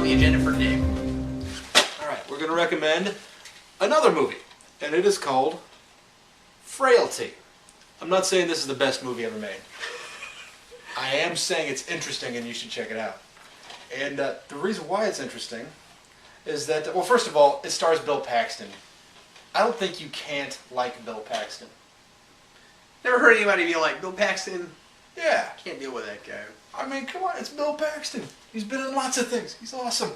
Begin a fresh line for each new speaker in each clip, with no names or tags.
the agenda for today?
Alright, we're going to recommend another movie, and it is called Frailty. I'm not saying this is the best movie ever made. I am saying it's interesting and you should check it out. And the reason why it's interesting is that, well, first of all, it stars Bill Paxton. I don't think you can't like Bill Paxton.
Never heard anybody be like, Bill Paxton?
Yeah.
Can't deal with that guy.
I mean, come on, it's Bill Paxton. He's been in lots of things. He's awesome.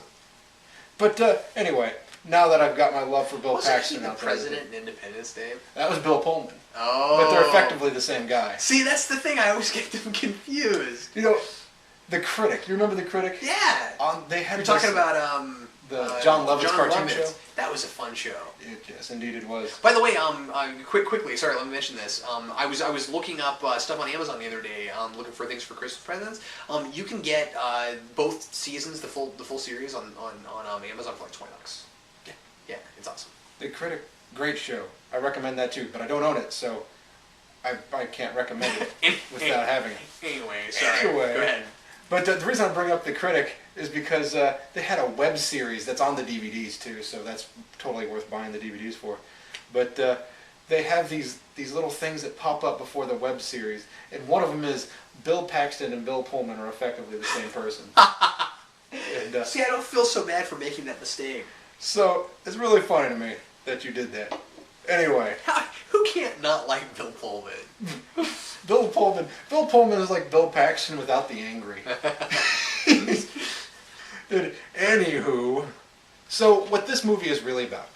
But anyway, now that I've got my love for Bill Paxton
Wasn't he
out
the
there,
president in Independence Day?
that was Bill Pullman.
Oh.
But they're effectively the same guy.
See, that's the thing. I always get them confused.
You know, The Critic. You remember The Critic?
Yeah.
They had
You're talking about
the John Lovitz cartoon show.
That was a fun show.
Yes, indeed it was.
By the way, quickly, sorry, let me mention this. I was looking up stuff on Amazon the other day, looking for things for Christmas presents. You can get both seasons, the full series on Amazon for like $20. Yeah, it's awesome.
The Critic, great show. I recommend that too, but I don't own it, so I can't recommend it without having it.
Anyway, sorry. Go ahead.
But the reason I bring up The Critic is because they had a web series that's on the DVDs too, so that's totally worth buying the DVDs for. But they have these little things that pop up before the web series, and one of them is Bill Paxton and Bill Pullman are effectively the same person. And,
see, I don't feel so bad for making that mistake.
So it's really funny to me that you did that. Anyway.
Who can't not like Bill Pullman?
Bill Pullman is like Bill Paxton without the angry. Anywho, so what this movie is really about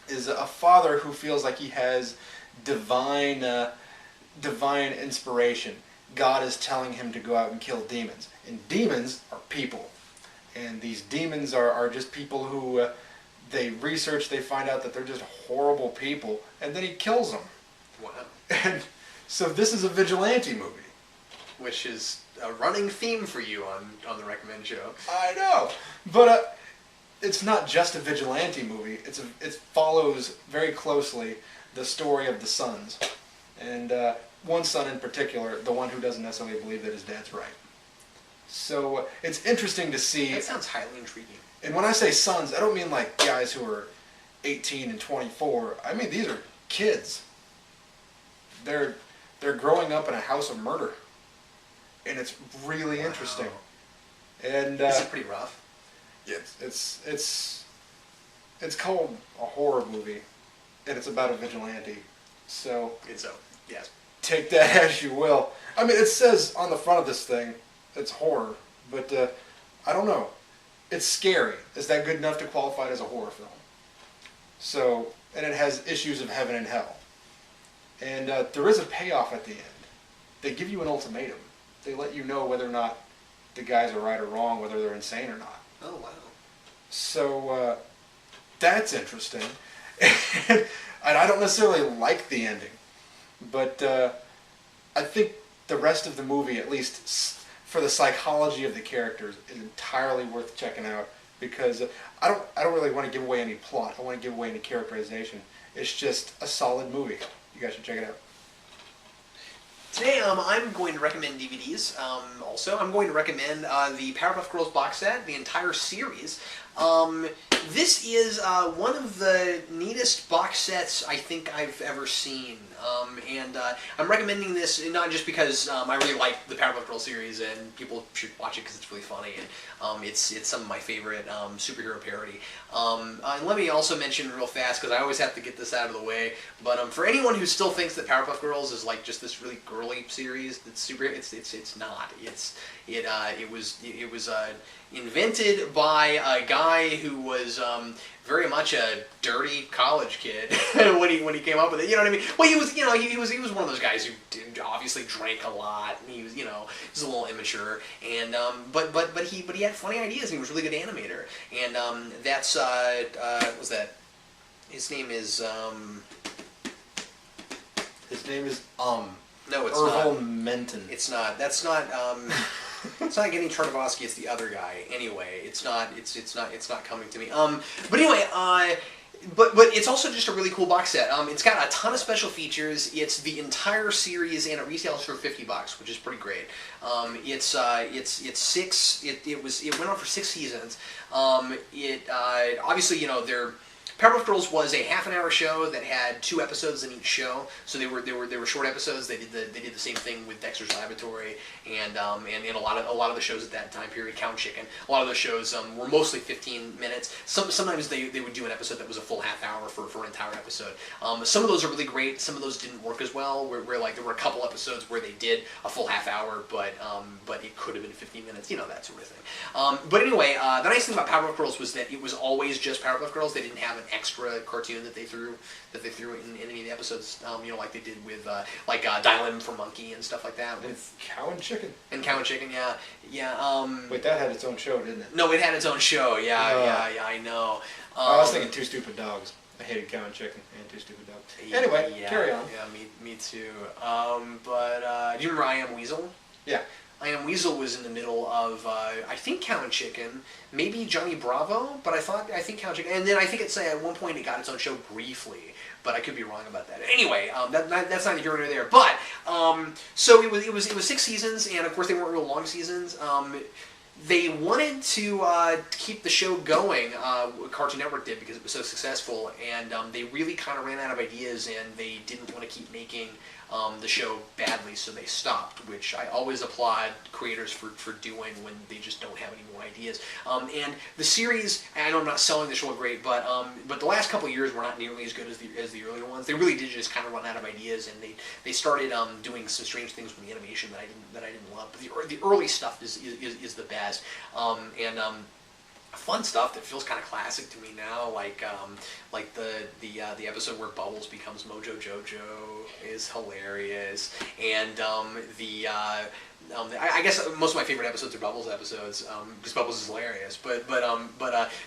is a father who feels like he has divine inspiration. God is telling him to go out and kill demons. And demons are people. And these demons are just people who they research, they find out that they're just horrible people, and then he kills them.
Wow.
And so this is a vigilante movie.
Which is a running theme for you on the Recommend Show.
I know. But it's not just a vigilante movie. It follows very closely the story of the sons. And one son in particular, the one who doesn't necessarily believe that his dad's right. So it's interesting to see.
That sounds highly intriguing.
And when I say sons, I don't mean like guys who are 18 and 24. I mean these are kids. They're growing up in a house of murder, and it's really interesting. And
is it pretty rough?
Yeah, it's called a horror movie, and it's about a vigilante. So
yes.
Take that as you will. I mean, it says on the front of this thing, it's horror, but I don't know. It's scary. Is that good enough to qualify it as a horror film? So, and it has issues of heaven and hell. And there is a payoff at the end. They give you an ultimatum. They let you know whether or not the guys are right or wrong, whether they're insane or not.
Oh, wow.
So, that's interesting. And I don't necessarily like the ending. But I think the rest of the movie, at least for the psychology of the characters, is entirely worth checking out, because I don't really want to give away any plot. I want to give away any characterization. It's just a solid movie. You guys should check it out.
Today, I'm going to recommend DVDs. Also, I'm going to recommend the Powerpuff Girls box set, the entire series. This is one of the neatest box sets I think I've ever seen. And I'm recommending this not just because I really like the Powerpuff Girls series and people should watch it because it's really funny, and it's some of my favorite superhero parody. And let me also mention real fast, because I always have to get this out of the way, but for anyone who still thinks that Powerpuff Girls is like just this really girly series that's super, it's not. It was invented by a guy who was very much a dirty college kid when he came up with it. You know what I mean? Well, he was one of those guys who obviously drank a lot. And he was he was a little immature, and but he had funny ideas. And he was a really good animator, and that's what was that? His name is No, it's
Irvil
not.
Menton.
It's not. That's not. It's not getting Tartakovsky. It's the other guy. Anyway, it's not coming to me. But anyway, But it's also just a really cool box set. It's got a ton of special features. It's the entire series, and it retails for $50, which is pretty great. It's six. It went on for 6 seasons. Obviously, you know, Powerpuff Girls was a half-an-hour show that had 2 episodes in each show, so they were short episodes. They did the same thing with Dexter's Laboratory and a lot of the shows at that time period. Count Chicken. A lot of those shows were mostly 15 minutes. Sometimes they would do an episode that was a full half hour for an entire episode. Some of those are really great. Some of those didn't work as well. Where like there were a couple episodes where they did a full half hour, but it could have been 15 minutes. You know, that sort of thing. But anyway, the nice thing about Powerpuff Girls was that it was always just Powerpuff Girls. They didn't have an extra cartoon that they threw in any of the episodes, you know, like they did with Dial M for Monkey and stuff like that. With
Cow and Chicken.
And Cow and Chicken, yeah.
Wait, that had its own show, didn't it?
No, it had its own show. Yeah, I know.
I was thinking Two Stupid Dogs. I hated Cow and Chicken and Two Stupid Dogs. Anyway, carry on.
Yeah, me too. But do you remember I Am Weasel?
Yeah.
I Am Weasel was in the middle of, I think Cow and Chicken, maybe Johnny Bravo, but I think Cow and Chicken, and then I think at one point it got its own show briefly, but I could be wrong about that. Anyway, that's neither here nor there. But so it was 6 seasons, and of course they weren't real long seasons. They wanted to keep the show going. Cartoon Network did, because it was so successful, and they really kind of ran out of ideas, and they didn't want to keep making the show badly, so they stopped, which I always applaud creators for doing when they just don't have any more ideas. And the series, I know I'm not selling the show great, but the last couple of years were not nearly as good as the earlier ones. They really did just kind of run out of ideas, and they started doing some strange things with the animation that I didn't love. But the early stuff is the best, fun stuff that feels kind of classic to me now, like the episode where Bubbles becomes Mojo Jojo is hilarious, and I guess most of my favorite episodes are Bubbles episodes, because Bubbles is hilarious. But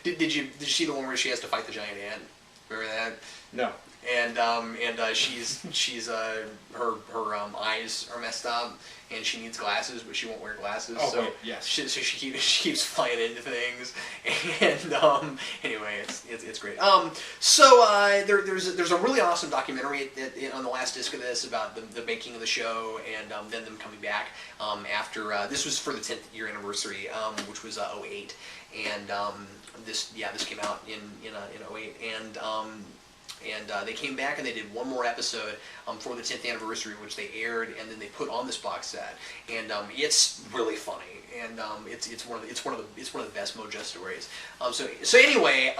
did you see the one where she has to fight the giant ant? Remember that?
No.
And she's her eyes are messed up, and she needs glasses, but she won't wear glasses.
Oh,
so
wait, yes.
So she keeps flying into things, and anyway, it's great. So there's a really awesome documentary on the last disc of this about the making of the show, and then them coming back after this was for the 10th year anniversary, which was 2008, and this came out in 2008, and they came back and they did one more episode for the 10th anniversary, which they aired, and then they put on this box set, and it's really funny, and it's one of the best Mojo stories. So anyway,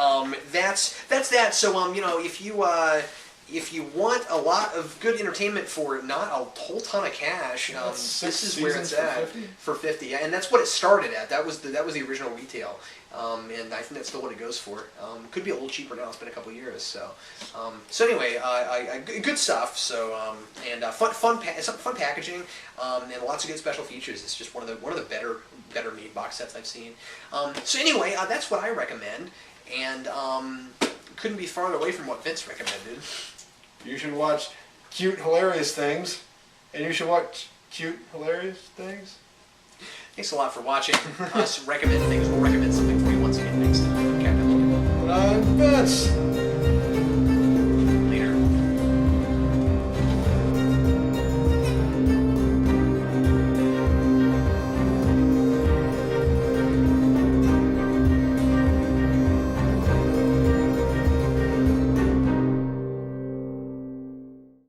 that's that. So you know, if you want a lot of good entertainment for not a whole ton of cash, this is where it's at for 50. And that's what it started at. That was the original retail, and I think that's still what it goes for. Could be a little cheaper now. It's been a couple years. So anyway, good stuff. So and fun packaging, and lots of good special features. It's just one of the better made box sets I've seen. So anyway, that's what I recommend, and couldn't be farther away from what Vince recommended.
You should watch cute, hilarious things, and you should watch cute, hilarious things.
Thanks a lot for watching us recommend things. We'll recommend some